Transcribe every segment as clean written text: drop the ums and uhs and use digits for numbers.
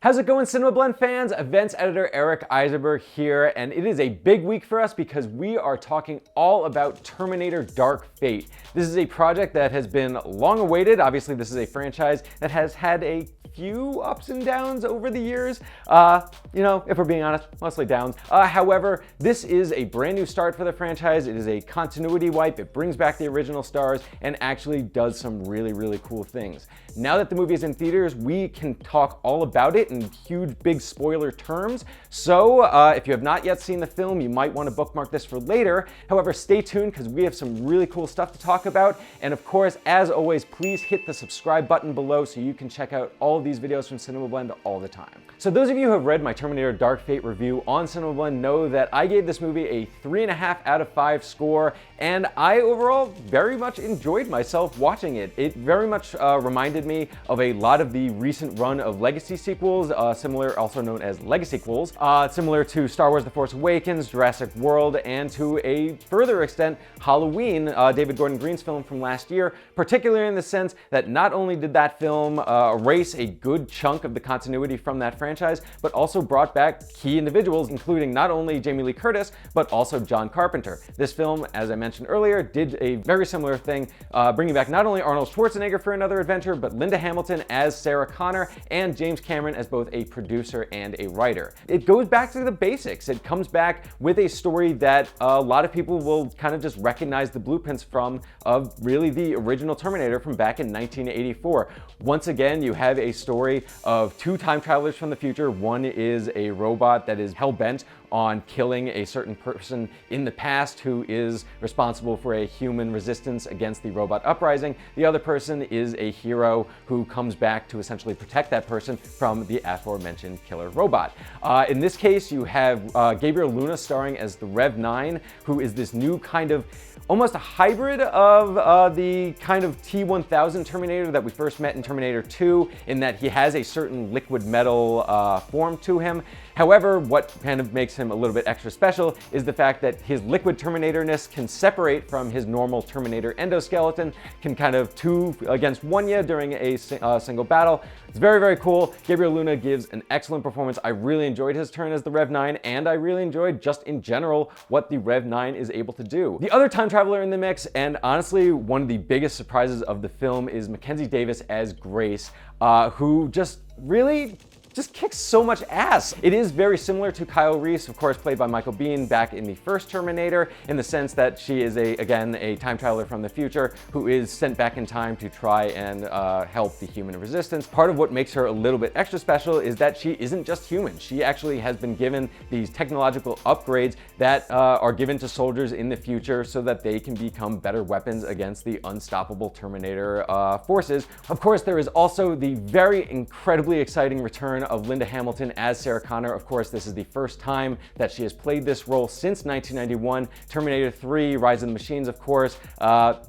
How's it going, CinemaBlend fans? Events editor Eric Eisenberg here, and it is a big week for us because we are talking all about Terminator Dark Fate. This is a project that has been long awaited. Obviously, this is a franchise that has had a few ups and downs over the years. If we're being honest, mostly downs. However, this is a brand new start for the franchise. It is a continuity wipe. It brings back the original stars and actually does some really, really cool things. Now that the movie is in theaters, we can talk all about it in huge, big spoiler terms. So if you have not yet seen the film, you might want to bookmark this for later. However, stay tuned because we have some really cool stuff to talk about. And of course, as always, please hit the subscribe button below so you can check out all of these videos from CinemaBlend all the time. So those of you who have read my Terminator Dark Fate review on CinemaBlend know that I gave this movie a 3.5 out of 5 score, and I overall very much enjoyed myself watching it. It very much reminded me of a lot of the recent run of legacy sequels, also known as legacy-quels, similar to Star Wars The Force Awakens, Jurassic World, and to a further extent, Halloween, David Gordon Green's film from last year, particularly in the sense that not only did that film erase a good chunk of the continuity from that franchise, but also brought back key individuals, including not only Jamie Lee Curtis, but also John Carpenter. This film, as I mentioned earlier, did a very similar thing, bringing back not only Arnold Schwarzenegger for another adventure, but Linda Hamilton as Sarah Connor and James Cameron as both a producer and a writer. It goes back to the basics. It comes back with a story that a lot of people will kind of just recognize the blueprints from, of really the original Terminator from back in 1984. Once again, you have a story of two time travelers from the future. One is a robot that is hell-bent on killing a certain person in the past who is responsible for a human resistance against the robot uprising. The other person is a hero who comes back to essentially protect that person from the aforementioned killer robot. In this case, you have Gabriel Luna starring as the Rev 9, who is this new kind of almost a hybrid of the kind of T-1000 Terminator that we first met in Terminator 2, in that he has a certain liquid metal form to him. However, what kind of makes him a little bit extra special is the fact that his liquid Terminator-ness can separate from his normal Terminator endoskeleton, can kind of 2 against 1 ya during a single battle. It's very, very cool. Gabriel Luna gives an excellent performance. I really enjoyed his turn as the Rev 9, and I really enjoyed just in general what the Rev 9 is able to do. The other time traveler in the mix, and honestly one of the biggest surprises of the film, is Mackenzie Davis as Grace, who just kicks so much ass. It is very similar to Kyle Reese, of course, played by Michael Biehn back in the first Terminator, in the sense that she is again a time traveler from the future who is sent back in time to try and help the human resistance. Part of what makes her a little bit extra special is that she isn't just human. She actually has been given these technological upgrades that are given to soldiers in the future so that they can become better weapons against the unstoppable Terminator forces. Of course, there is also the very incredibly exciting return of Linda Hamilton as Sarah Connor. Of course, this is the first time that she has played this role since 1991. Terminator 3, Rise of the Machines, of course,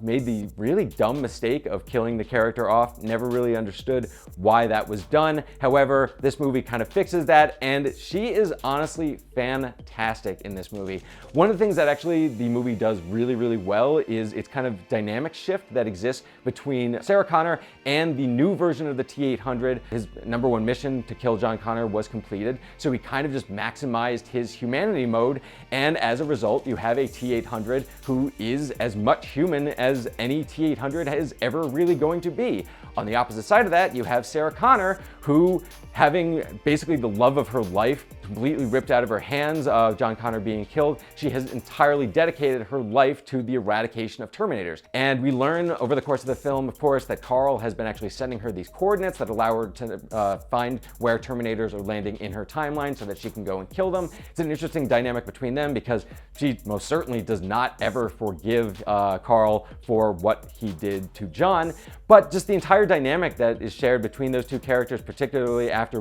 made the really dumb mistake of killing the character off. Never really understood why that was done. However, this movie kind of fixes that, and she is honestly fantastic in this movie. One of the things that actually the movie does really, really well is its kind of dynamic shift that exists between Sarah Connor and the new version of the T-800. His #1 mission to kill John Connor was completed, so he kind of just maximized his humanity mode, and as a result, you have a T-800 who is as much human as any T-800 is ever really going to be. On the opposite side of that, you have Sarah Connor, who, having basically the love of her life completely ripped out of her hands, John Connor being killed, she has entirely dedicated her life to the eradication of Terminators. And we learn over the course of the film, of course, that Carl has been actually sending her these coordinates that allow her to find where Terminators are landing in her timeline so that she can go and kill them. It's an interesting dynamic between them because she most certainly does not ever forgive Carl for what he did to John, but just the entire dynamic that is shared between those two characters, particularly after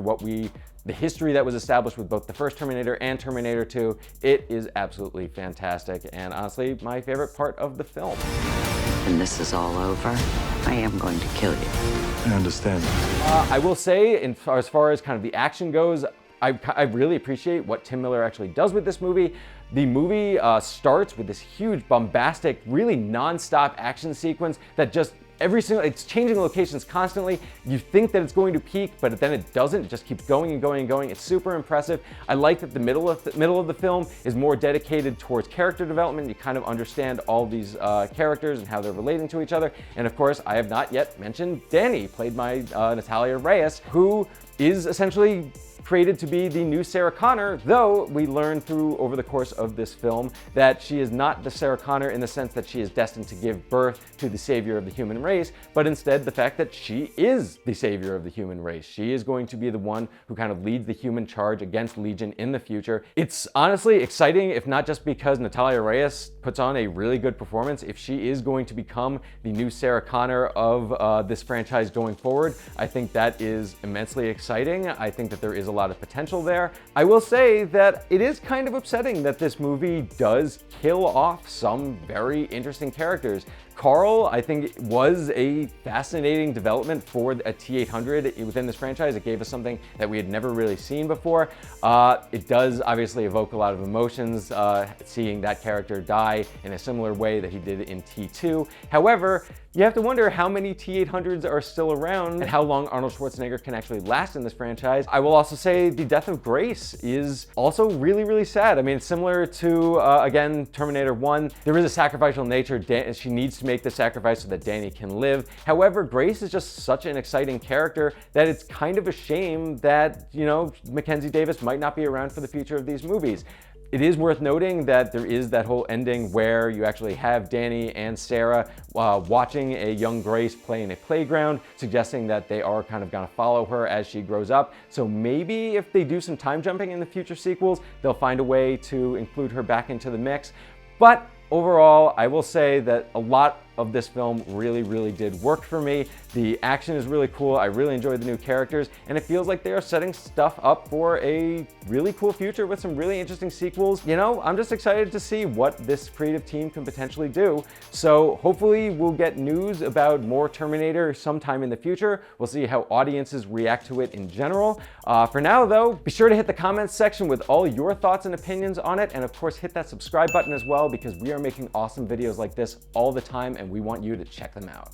the history that was established with both the first Terminator and Terminator 2, it is absolutely fantastic, and honestly, my favorite part of the film. When this is all over, I am going to kill you. I understand. I will say, as far as kind of the action goes, I really appreciate what Tim Miller actually does with this movie. The movie starts with this huge, bombastic, really non-stop action sequence that just it's changing locations constantly. You think that it's going to peak, but then it doesn't. It just keeps going and going and going. It's super impressive. I like that the middle of the film is more dedicated towards character development. You kind of understand all these characters and how they're relating to each other. And of course, I have not yet mentioned Dani, played by Natalia Reyes, who is essentially created to be the new Sarah Connor, though we learn over the course of this film that she is not the Sarah Connor in the sense that she is destined to give birth to the savior of the human race, but instead the fact that she is the savior of the human race. She is going to be the one who kind of leads the human charge against Legion in the future. It's honestly exciting, if not just because Natalia Reyes puts on a really good performance. If she is going to become the new Sarah Connor of this franchise going forward, I think that is immensely exciting. I think that there is a lot of potential there. I will say that it is kind of upsetting that this movie does kill off some very interesting characters. Carl, I think, was a fascinating development for a T-800 within this franchise. It gave us something that we had never really seen before. It does obviously evoke a lot of emotions, seeing that character die in a similar way that he did in T2. However, you have to wonder how many T-800s are still around and how long Arnold Schwarzenegger can actually last in this franchise. I will also say the death of Grace is also really, really sad. I mean, it's similar to, again, Terminator 1. There is a sacrificial nature. She needs to make the sacrifice so that Dani can live. However, Grace is just such an exciting character that it's kind of a shame that, you know, Mackenzie Davis might not be around for the future of these movies. It is worth noting that there is that whole ending where you actually have Dani and Sarah watching a young Grace play in a playground, suggesting that they are kind of gonna follow her as she grows up. So maybe if they do some time jumping in the future sequels, they'll find a way to include her back into the mix. But overall, I will say that a lot of this film really, really did work for me. The action is really cool. I really enjoyed the new characters, and it feels like they are setting stuff up for a really cool future with some really interesting sequels. You know, I'm just excited to see what this creative team can potentially do. So hopefully we'll get news about more Terminator sometime in the future. We'll see how audiences react to it in general. For now though, be sure to hit the comments section with all your thoughts and opinions on it, and of course hit that subscribe button as well, because we are making awesome videos like this all the time and we want you to check them out.